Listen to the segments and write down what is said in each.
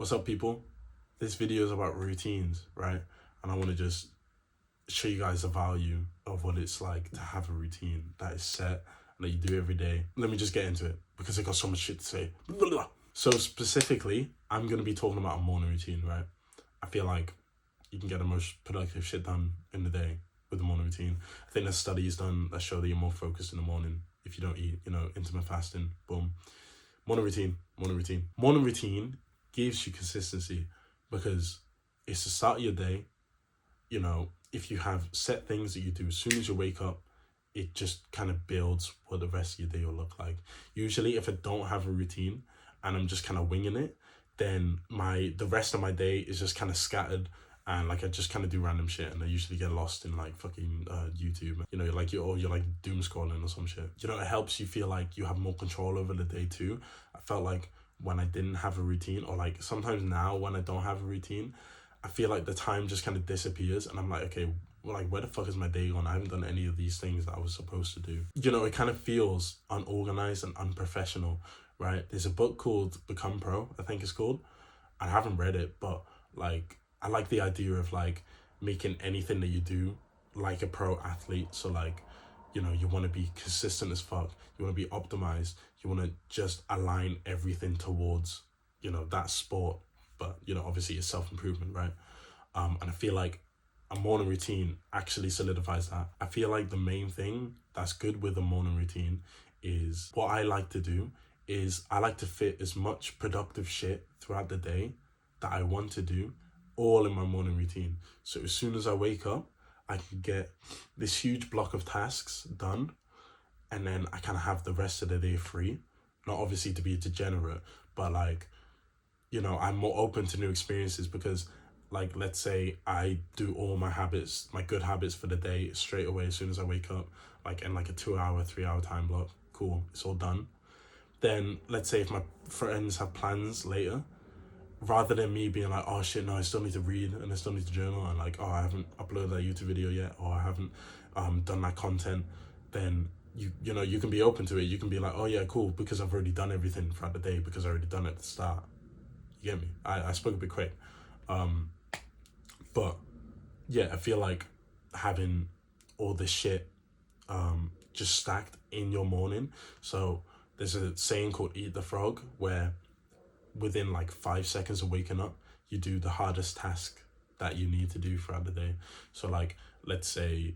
What's up, people? This video is about routines, right? And I want to just show you guys the value of what it's like to have a routine that is set and that you do every day. Let me just get into it because I got so much shit to say. So specifically, I'm going to be talking about a morning routine, right? I feel like you can get the most productive shit done in the day with the morning routine. I think there's studies done that show that you're more focused in the morning if you don't eat, intermittent fasting, boom. Morning routine. Morning routine gives you consistency because it's the start of your day. If you have set things that you do as soon as you wake up, it just kind of builds what the rest of your day will look like. Usually if I don't have a routine and I'm just kind of winging it, then the rest of my day is just kind of scattered, and I just kind of do random shit, and I usually get lost in fucking YouTube. You're like doom scrolling or some shit. It helps you feel like you have more control over the day too. I felt like when I didn't have a routine, or sometimes now when I don't have a routine, I feel like the time just kind of disappears, and I'm like, okay, where the fuck is my day gone? I haven't done any of these things that I was supposed to do. It kind of feels unorganized and unprofessional, right? There's a book called Become Pro, I think it's called. I haven't read it, but I like the idea of making anything that you do like a pro athlete. So you want to be consistent as fuck. You want to be optimized. You want to just align everything towards, that sport. But, obviously it's self-improvement, right? And I feel like a morning routine actually solidifies that. I feel like the main thing that's good with a morning routine is what I like to do is I like to fit as much productive shit throughout the day that I want to do all in my morning routine. So as soon as I wake up, I can get this huge block of tasks done, and then I kind of have the rest of the day free. Not obviously to be a degenerate, but I'm more open to new experiences because let's say I do all my habits, my good habits for the day straight away as soon as I wake up, in a 2-hour, 3-hour time block. Cool, it's all done. Then let's say if my friends have plans later, rather than me being like, oh shit, no, I still need to read and I still need to journal, and oh, I haven't uploaded that YouTube video yet, or I haven't done that content, then you can be open to it. You can be like, oh yeah, cool, because I've already done everything throughout the day because I already done it at the start. You get me? I spoke a bit quick. But yeah, I feel like having all this shit just stacked in your morning. So there's a saying called eat the frog, where within 5 seconds of waking up, you do the hardest task that you need to do throughout the day. So let's say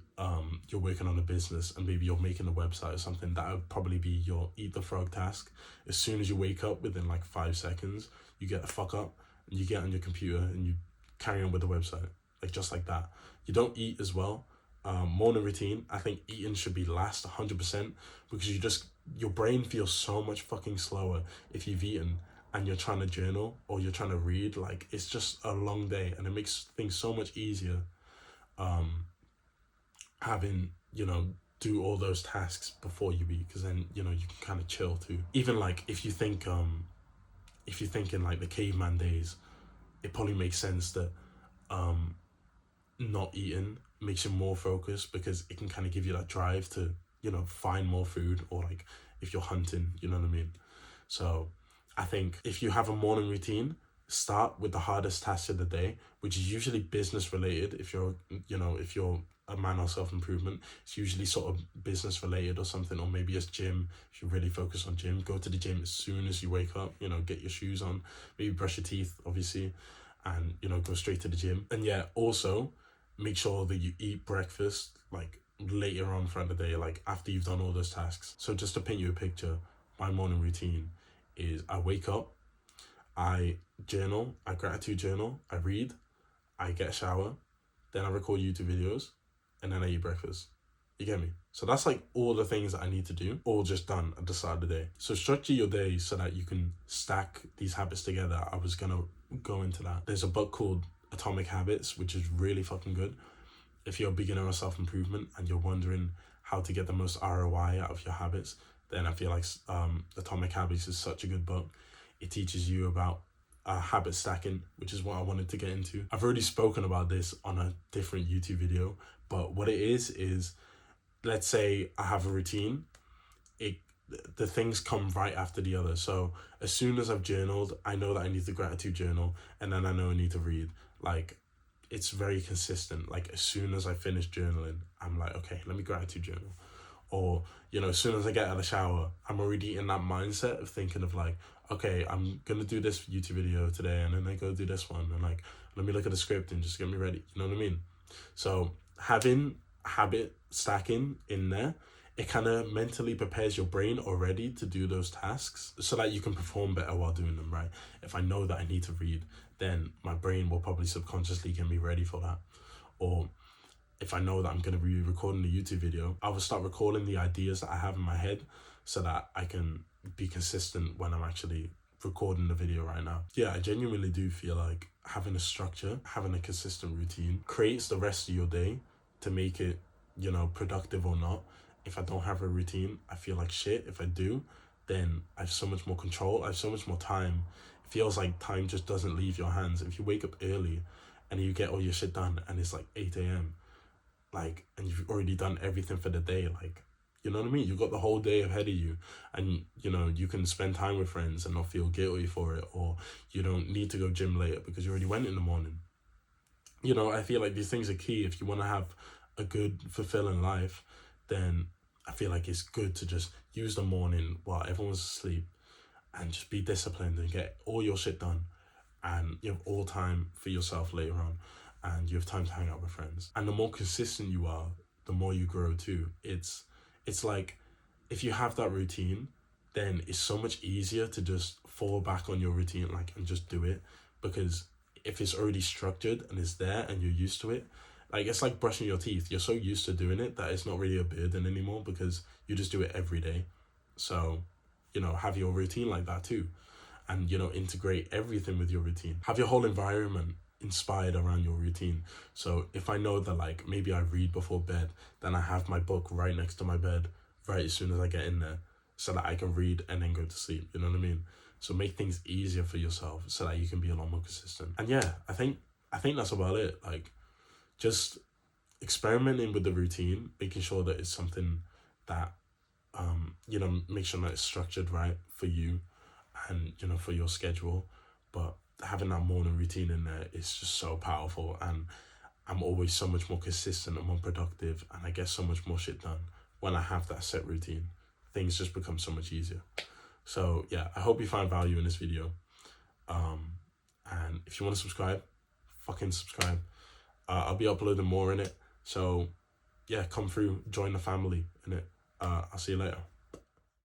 you're working on a business and maybe you're making a website or something, that would probably be your eat the frog task. As soon as you wake up, within 5 seconds, you get the fuck up and you get on your computer and you carry on with the website, just like that. You don't eat as well. Morning routine, I think eating should be last 100%, because your brain feels so much fucking slower if you've eaten and you're trying to journal or you're trying to read. It's just a long day, and it makes things so much easier having do all those tasks before you eat, because then you can kind of chill too. Even if you think in the caveman days, it probably makes sense that not eating makes you more focused, because it can kind of give you that drive to find more food, or if you're hunting, you know what I mean? So I think if you have a morning routine, start with the hardest task of the day, which is usually business related. If you're a man of self-improvement, it's usually sort of business related or something, or maybe it's gym. If you really focus on gym, go to the gym as soon as you wake up, get your shoes on, maybe brush your teeth, obviously, and, go straight to the gym. And yeah, also make sure that you eat breakfast, later on throughout the day, after you've done all those tasks. So just to paint you a picture, my morning routine is I wake up, I journal, I gratitude journal, I read, I get a shower, then I record YouTube videos, and then I eat breakfast. You get me? So that's all the things that I need to do, all just done at the start of the day. So structure your day so that you can stack these habits together. I was gonna go into that. There's a book called Atomic Habits, which is really fucking good. If you're a beginner of self-improvement and you're wondering how to get the most ROI out of your habits, then I feel like Atomic Habits is such a good book. It teaches you about habit stacking, which is what I wanted to get into. I've already spoken about this on a different YouTube video, but what it is let's say I have a routine. the things come right after the other. So as soon as I've journaled, I know that I need the gratitude journal, and then I know I need to read. Like, it's very consistent. Like, as soon as I finish journaling, I'm like, okay, let me gratitude journal. Or, you know, as soon as I get out of the shower, I'm already in that mindset of thinking of like, okay, I'm gonna do this YouTube video today, and then I go do this one, and like, let me look at the script and just get me ready. You know what I mean? So having habit stacking in there, it kind of mentally prepares your brain already to do those tasks so that you can perform better while doing them, right? If I know that I need to read, then my brain will probably subconsciously get me ready for that. Or if I know that I'm going to be recording a YouTube video, I will start recording the ideas that I have in my head so that I can be consistent when I'm actually recording the video right now. Yeah, I genuinely do feel like having a structure, having a consistent routine creates the rest of your day to make it, you know, productive or not. If I don't have a routine, I feel like shit. If I do, then I have so much more control. I have so much more time. It feels like time just doesn't leave your hands. If you wake up early and you get all your shit done and it's like 8 a.m., like, and you've already done everything for the day, like, you know what I mean? You've got the whole day ahead of you, and, you know, you can spend time with friends and not feel guilty for it, or you don't need to go gym later because you already went in the morning. You know, I feel like these things are key. If you want to have a good, fulfilling life, then I feel like it's good to just use the morning while everyone's asleep and just be disciplined and get all your shit done, and you have all time for yourself later on, and you have time to hang out with friends. And the more consistent you are, the more you grow too. It's like, if you have that routine, then it's so much easier to just fall back on your routine, like, and just do it, because if it's already structured and it's there and you're used to it, like, it's like brushing your teeth. You're so used to doing it that it's not really a burden anymore because you just do it every day. So, you know, have your routine like that too, and, you know, integrate everything with your routine. Have your whole environment inspired around your routine. So if I know that, like, maybe I read before bed, then I have my book right next to my bed right as soon as I get in there, so that I can read and then go to sleep. You know what I mean? So make things easier for yourself so that you can be a lot more consistent. And yeah, I think that's about it. Like, just experimenting with the routine, making sure that it's something that, you know, make sure that it's structured right for you and, you know, for your schedule. But having that morning routine in there is just so powerful, and I'm always so much more consistent and more productive, and I get so much more shit done when I have that set routine. Things just become so much easier. So yeah, I hope you find value in this video. And if you want to subscribe, fucking subscribe. I'll be uploading more in it. So yeah, come through, join the family in it. I'll see you later.